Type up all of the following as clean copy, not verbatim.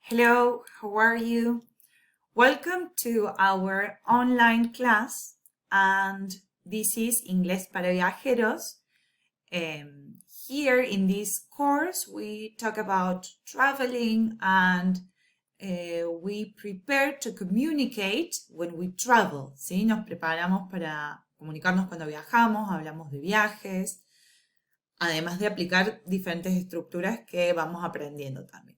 Hello, how are you? Welcome to our online class, and this is Inglés para viajeros. Here in this course, we talk about traveling and we prepare to communicate when we travel, ¿sí? Nos preparamos para comunicarnos cuando viajamos, hablamos de viajes, además de aplicar diferentes estructuras que vamos aprendiendo también.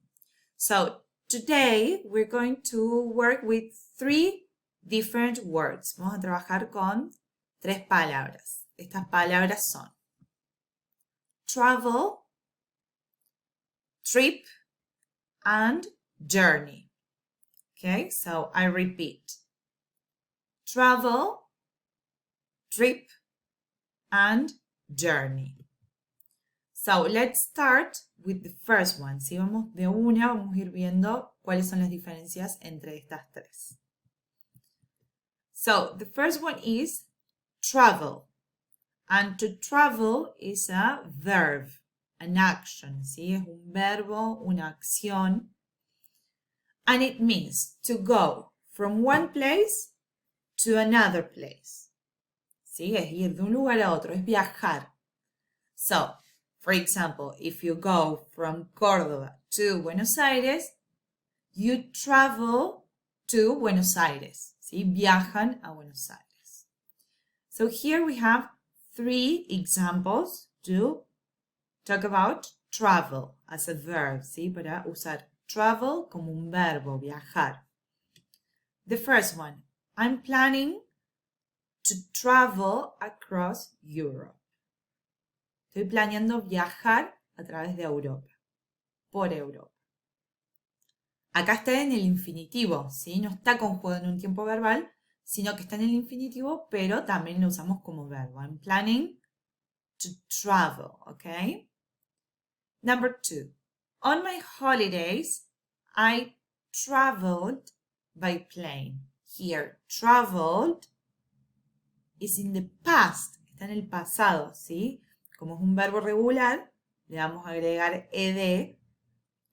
So, today we're going to work with 3 different words. Vamos a trabajar con 3 palabras. Estas palabras son travel, trip, and journey. Okay, so I repeat. Travel, trip, and journey. So let's start with the first one. Si vamos de una, vamos a ir viendo cuáles son las diferencias entre estas 3. So the first one is travel. And to travel is a verb, an action. ¿Sí? Es un verbo, una acción. And it means to go from one place to another place. ¿Sí? Es ir de un lugar a otro, es viajar. So, for example, if you go from Córdoba to Buenos Aires, you travel to Buenos Aires. ¿Sí? Viajan a Buenos Aires. So here we have 3 examples to talk about travel as a verb. ¿Sí? Para usar travel como un verbo, viajar. The first one, I'm planning to travel across Europe. Estoy planeando viajar a través de Europa, por Europa. Acá está en el infinitivo, ¿sí? No está conjugado en un tiempo verbal, sino que está en el infinitivo, pero también lo usamos como verbo. I'm planning to travel, ¿ok? Number 2. On my holidays, I traveled by plane. Here, traveled is in the past. Está en el pasado, ¿sí? Como es un verbo regular, le vamos a agregar ed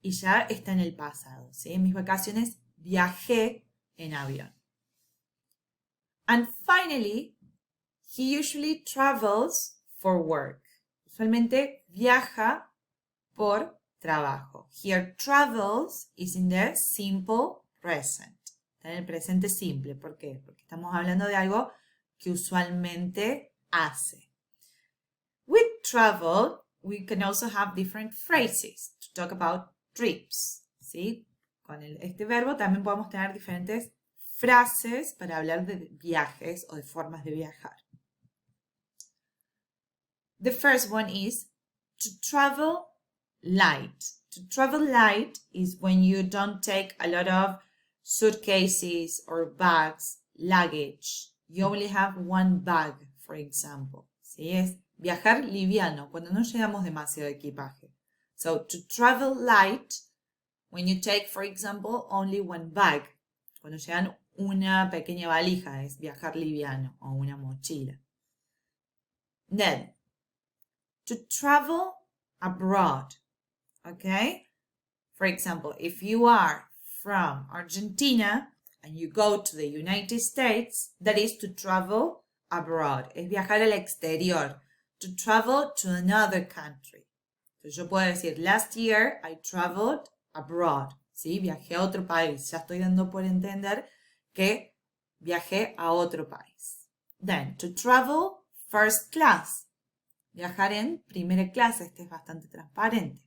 y ya está en el pasado. ¿Sí? En mis vacaciones viajé en avión. And finally, he usually travels for work. Usualmente viaja por trabajo. Here, travels is in the simple present. Está en el presente simple. ¿Por qué? Porque estamos hablando de algo que usualmente hace. With travel, we can also have different phrases to talk about trips. ¿Sí? Con este verbo también podemos tener diferentes frases para hablar de viajes o de formas de viajar. The first one is to travel light. To travel light is when you don't take a lot of suitcases or bags, luggage. You only have one bag, for example. ¿Sí? Es viajar liviano, cuando no llevamos demasiado equipaje. So, to travel light, when you take, for example, only one bag. Cuando llevan una pequeña valija, es viajar liviano, o una mochila. Then, to travel abroad, okay? For example, if you are from Argentina and you go to the United States, that is to travel abroad. Es viajar al exterior. To travel to another country. Entonces yo puedo decir, last year I traveled abroad. ¿Sí? Viajé a otro país. Ya estoy dando por entender que viajé a otro país. Then, to travel first class. Viajar en primera clase. Este es bastante transparente.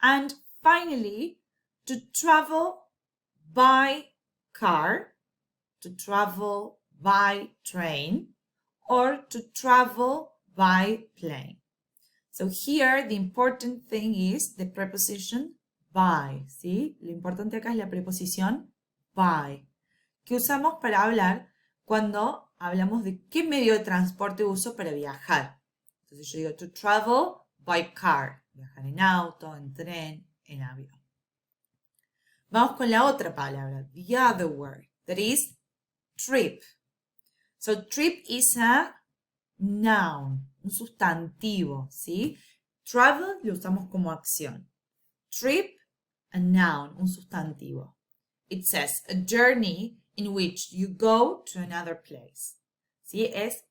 And finally, to travel by car. To travel by train. Or to travel by plane. So here the important thing is the preposition by, ¿sí? Lo importante acá es la preposición by, que usamos para hablar cuando hablamos de qué medio de transporte uso para viajar. Entonces yo digo to travel by car, viajar en auto, en tren, en avión. Vamos con la otra palabra, the other word, that is trip. So, trip is a noun, un sustantivo, ¿sí? Travel lo usamos como acción. Trip a noun, un sustantivo. It says a journey in which you go to another place. ¿Sí? Es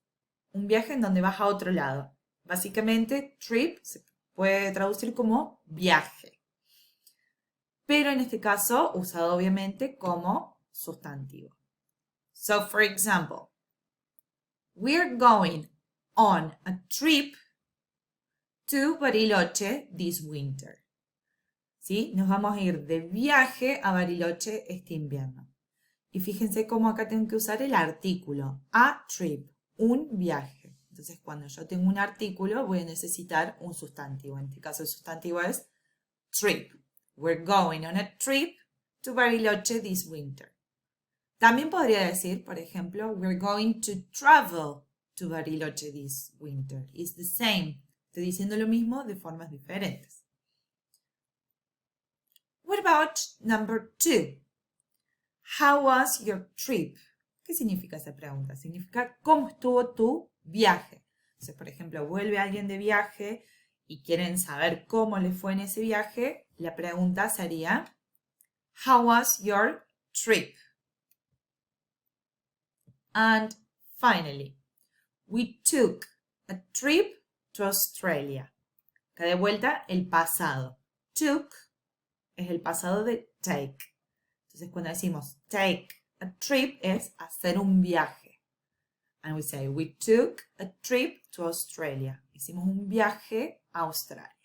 un viaje en donde vas a otro lado. Básicamente, trip se puede traducir como viaje. Pero en este caso, usado obviamente como sustantivo. So, for example, we're going on a trip to Bariloche this winter. ¿Sí? Nos vamos a ir de viaje a Bariloche este invierno. Y fíjense cómo acá tengo que usar el artículo. A trip, un viaje. Entonces, cuando yo tengo un artículo, voy a necesitar un sustantivo. En este caso, el sustantivo es trip. We're going on a trip to Bariloche this winter. También podría decir, por ejemplo, we're going to travel to Bariloche this winter. It's the same. Estoy diciendo lo mismo de formas diferentes. What about number 2? How was your trip? ¿Qué significa esa pregunta? Significa cómo estuvo tu viaje. Entonces, por ejemplo, vuelve alguien de viaje y quieren saber cómo le fue en ese viaje, la pregunta sería, how was your trip? And finally, we took a trip to Australia. Acá de vuelta, el pasado. Took es el pasado de take. Entonces, cuando decimos take a trip, es hacer un viaje. And we say, we took a trip to Australia. Hicimos un viaje a Australia.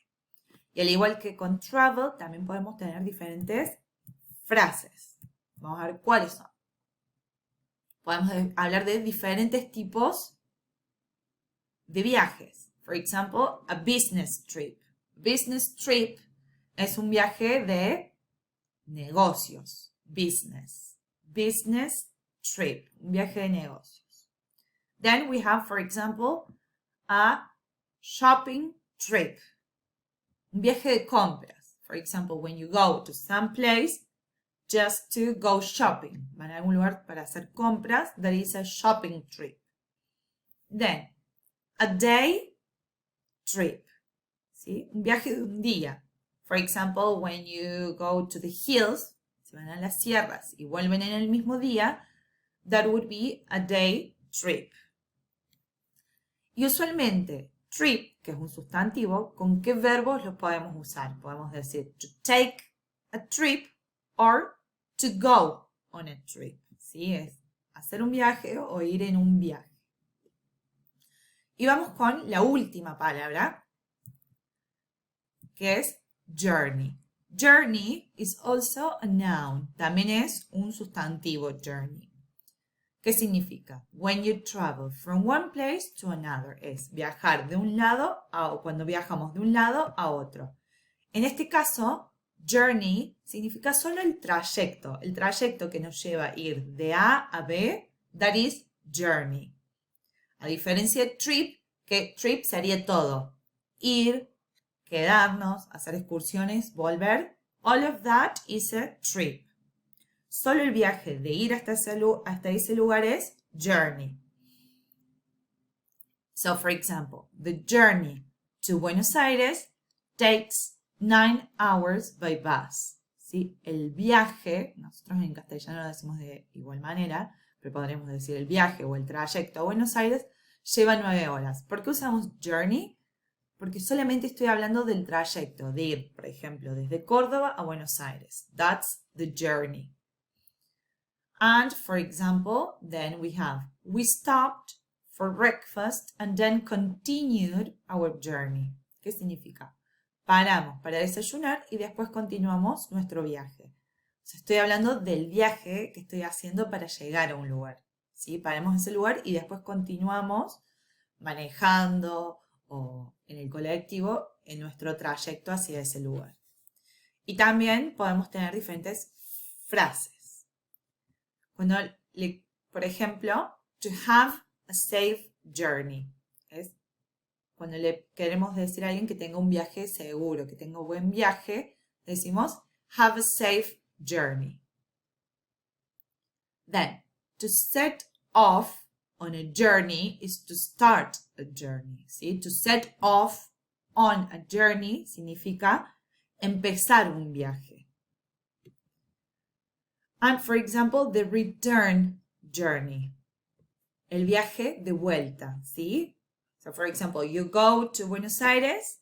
Y al igual que con travel, también podemos tener diferentes frases. Vamos a ver cuáles son. Podemos hablar de diferentes tipos de viajes. For example, a business trip. Business trip es un viaje de negocios. Business. Business trip. Un viaje de negocios. Then we have, for example, a shopping trip. Un viaje de compras. For example, when you go to some place just to go shopping. Van a algún lugar para hacer compras. That is a shopping trip. Then, a day trip. ¿Sí? Un viaje de un día. For example, when you go to the hills, si van a las sierras y vuelven en el mismo día, that would be a day trip. Y usualmente, trip, que es un sustantivo, ¿con qué verbos lo podemos usar? Podemos decir to take a trip or to go on a trip. ¿Sí? Es hacer un viaje o ir en un viaje. Y vamos con la última palabra, que es journey. Journey is also a noun. También es un sustantivo, journey. ¿Qué significa? When you travel from one place to another. Es viajar de un lado a, cuando viajamos de un lado a otro. En este caso, journey significa solo el trayecto que nos lleva a ir de A a B, that is journey. A diferencia de trip, que trip sería todo. Ir, quedarnos, hacer excursiones, volver. All of that is a trip. Solo el viaje de ir hasta ese lugar es journey. So, for example, the journey to Buenos Aires takes 9 hours by bus. ¿Sí? El viaje, nosotros en castellano lo decimos de igual manera, pero podríamos decir el viaje o el trayecto a Buenos Aires lleva 9 horas. ¿Por qué usamos journey? Porque solamente estoy hablando del trayecto, de ir, por ejemplo, desde Córdoba a Buenos Aires. That's the journey. And, for example, then we stopped for breakfast and then continued our journey. ¿Qué significa? Paramos para desayunar y después continuamos nuestro viaje. O sea, estoy hablando del viaje que estoy haciendo para llegar a un lugar. ¿Sí? Paramos en ese lugar y después continuamos manejando o en el colectivo en nuestro trayecto hacia ese lugar. Y también podemos tener diferentes frases. Cuando, por ejemplo, to have a safe journey. Es cuando le queremos decir a alguien que tenga un viaje seguro, que tenga un buen viaje, decimos have a safe journey. Then, to set off on a journey is to start a journey. ¿Sí? To set off on a journey significa empezar un viaje. And for example, the return journey. El viaje de vuelta, ¿sí? So for example, you go to Buenos Aires,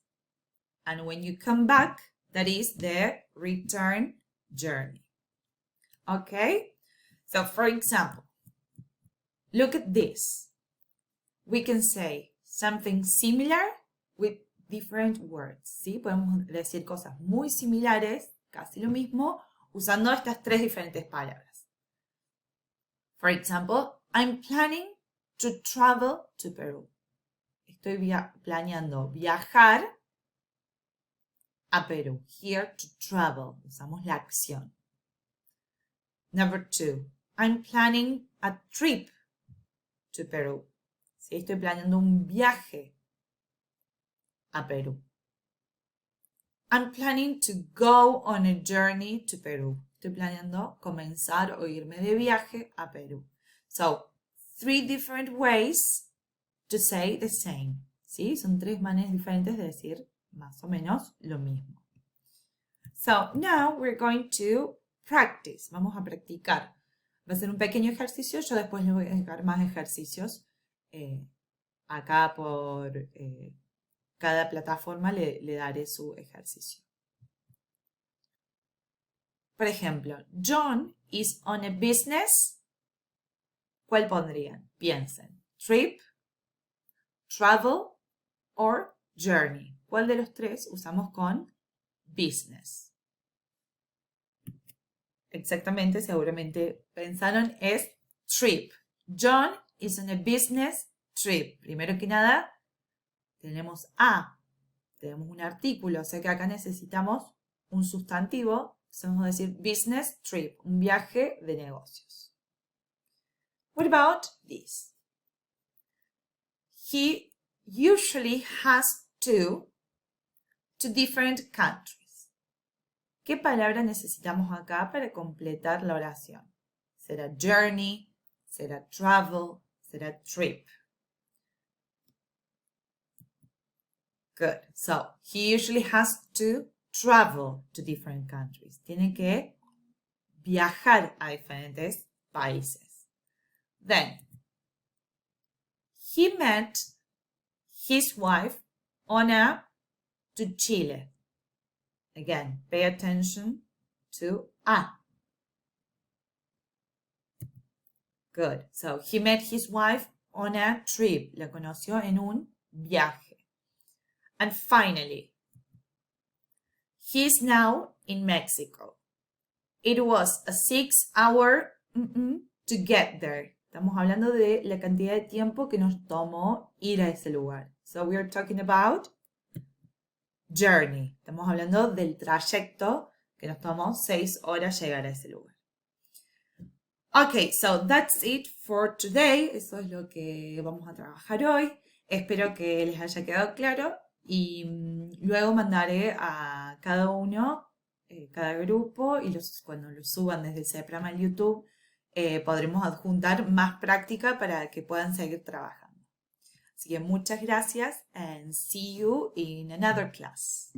and when you come back, that is the return journey. Okay? So for example, look at this. We can say something similar with different words, ¿sí? Podemos decir cosas muy similares, casi lo mismo, usando estas tres diferentes palabras. For example, I'm planning to travel to Peru. Estoy planeando viajar a Perú. Here, to travel. Usamos la acción. Number 2. I'm planning a trip to Peru. Sí, estoy planeando un viaje a Perú. I'm planning to go on a journey to Peru. Estoy planeando comenzar o irme de viaje a Perú. So, 3 different ways to say the same. ¿Sí? Son 3 maneras diferentes de decir más o menos lo mismo. So, now we're going to practice. Vamos a practicar. Va a ser un pequeño ejercicio. Yo después les voy a dejar más ejercicios. Acá por cada plataforma le daré su ejercicio. Por ejemplo, John is on a business. ¿Cuál pondrían? Piensen. Trip, travel or journey. ¿Cuál de los 3 usamos con business? Exactamente, seguramente pensaron, es trip. John is on a business trip. Primero que nada, tenemos a. Tenemos un artículo, o sea que acá necesitamos un sustantivo. Vamos a decir business trip, un viaje de negocios. What about this? He usually has to different countries. ¿Qué palabra necesitamos acá para completar la oración? ¿Será journey? ¿Será travel? ¿Será trip? Good. So, he usually has to travel to different countries. Tiene que viajar a diferentes países. Then, he met his wife to Chile. Again, pay attention to a. Good. So, he met his wife on a trip. La conoció en un viaje. And finally, he is now in Mexico. It was a 6-hour to get there. Estamos hablando de la cantidad de tiempo que nos tomó ir a ese lugar. So we are talking about journey. Estamos hablando del trayecto que nos tomó 6 horas llegar a ese lugar. Okay, so that's it for today. Eso es lo que vamos a trabajar hoy. Espero que les haya quedado claro y luego mandaré a cada uno, cada grupo y cuando lo suban desde ese programa en YouTube podremos adjuntar más práctica para que puedan seguir trabajando. Así que muchas gracias and see you in another class.